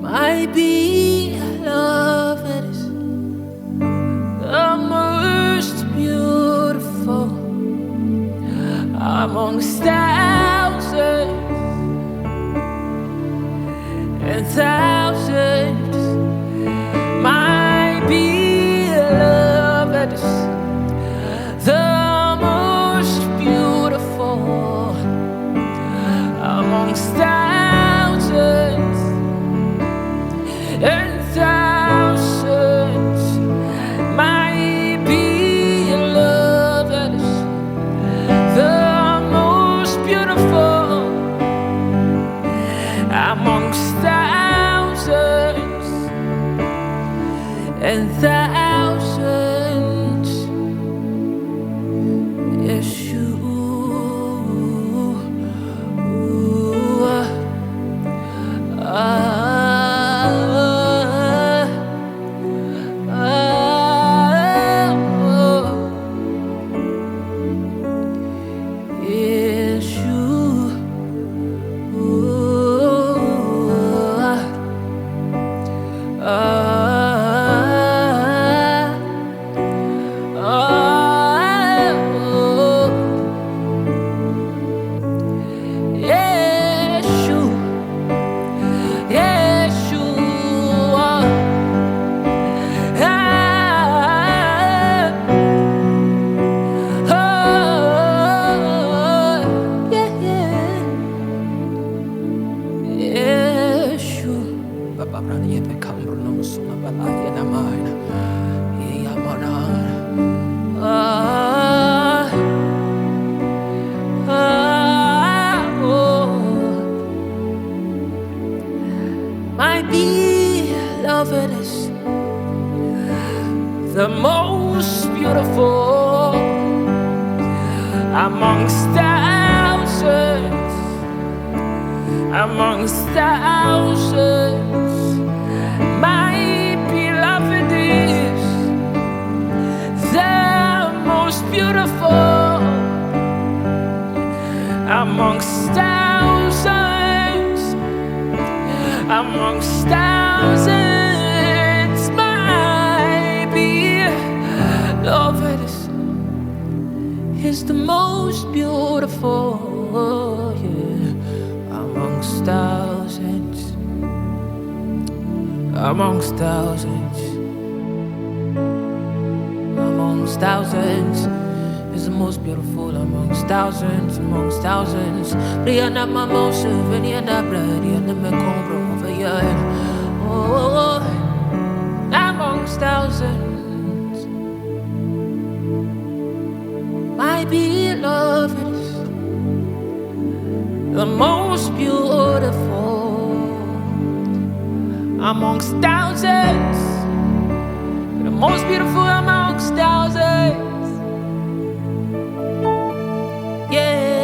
My beloved is the most beautiful amongst thousands and thousands. My beloved is the most beautiful amongst thousands and thousands. My beloved is the most beautiful amongst thousands and thousands. My beloved is the most beautiful amongst thousands, amongst thousands. My beloved is the most beautiful amongst thousands, amongst thousands. My beloved is the most beautiful, yeah, amongst thousands, amongst thousands, amongst thousands. Is the most beautiful amongst thousands, amongst thousands. Brianna Mamosa, Veniana Bradiana Mecombro over here. Oh, amongst thousands. My beloved is the most beautiful amongst thousands. The most beautiful amongst thousands. Yeah.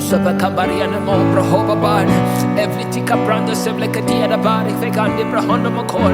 Sabakabariana mo Prohobaban, Evlitica Branda Sevlekadia the body, Vegandi Brahonda Mokol,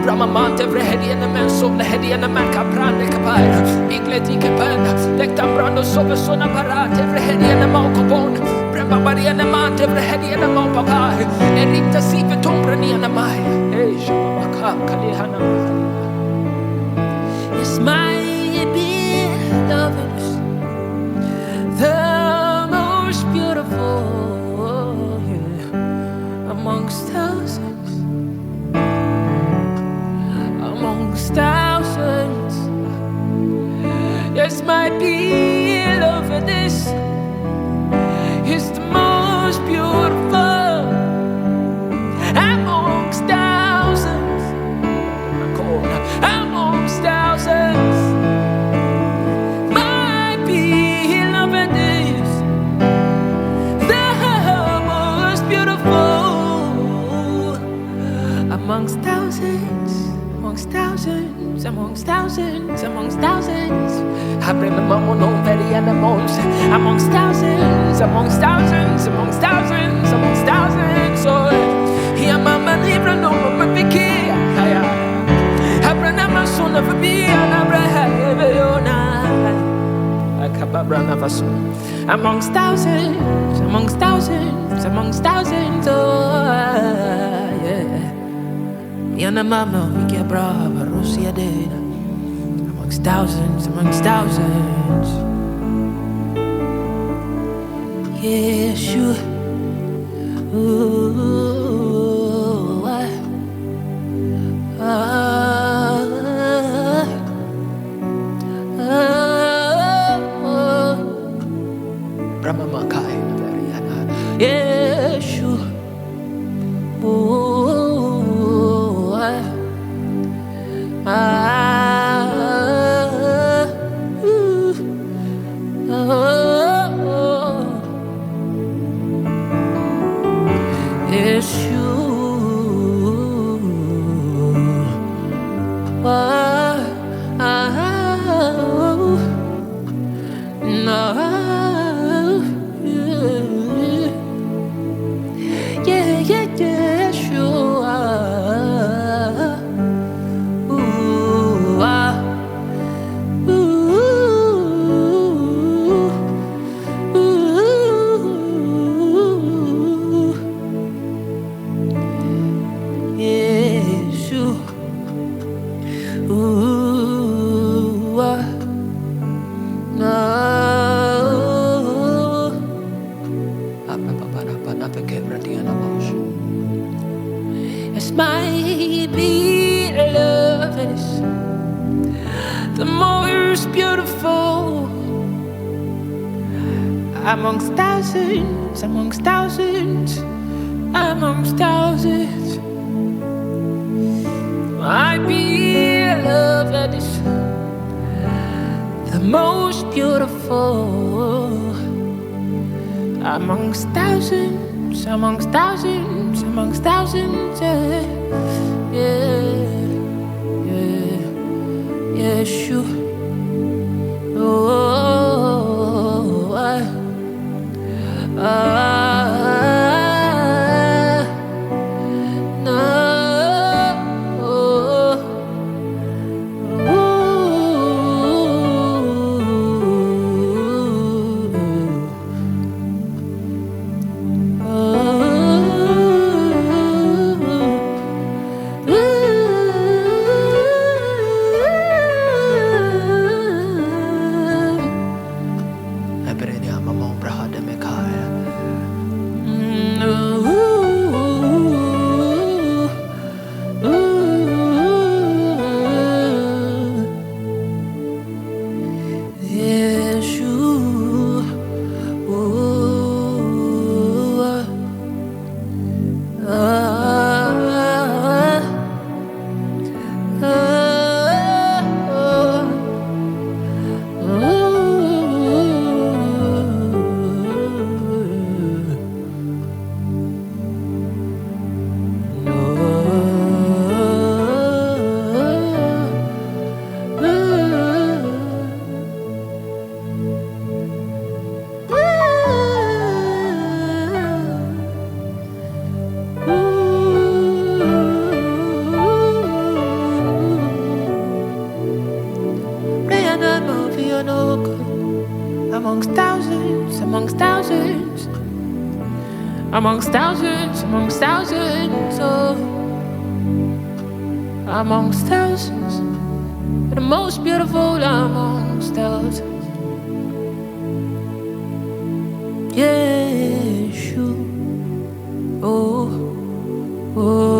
Brahmamant, every heady and the man, so the heady and the man Caprande Capire, Igleti Capanda, Dectam Brando Sobasona Parat, every heady and the Malcobon, Brahmabari and the Mant, every heady and the Malpapa, Ericta Siva Tombrani and the Maya, Shabaka, Kalihana. It's my beloved, the most beautiful, amongst thousands, amongst thousands. Yes, my beloved is the most beautiful amongst thousands. Amongst thousands, my beloved is the most beautiful amongst thousands, amongst thousands, amongst thousands, amongst thousands. I bring the mama no very animals amongst thousands, amongst thousands, amongst thousands, amongst thousands. So here, mama, libra no mama Vicky. Son of a bee and amongst thousands, amongst thousands, amongst thousands. Oh, yeah. Yana mama, we get brava, Russia did. Amongst thousands, amongst thousands. Yeshua. Ooh. Yeshua, oh, It's my beloved, the most beautiful amongst thousands, amongst thousands, amongst thousands. My beloved is the most beautiful amongst thousands, amongst thousands, amongst thousands. Yeah, yeah, Yeshua. Oh, amongst thousands, amongst thousands, amongst thousands, oh, amongst thousands, the most beautiful amongst thousands. Yeshua, oh, oh.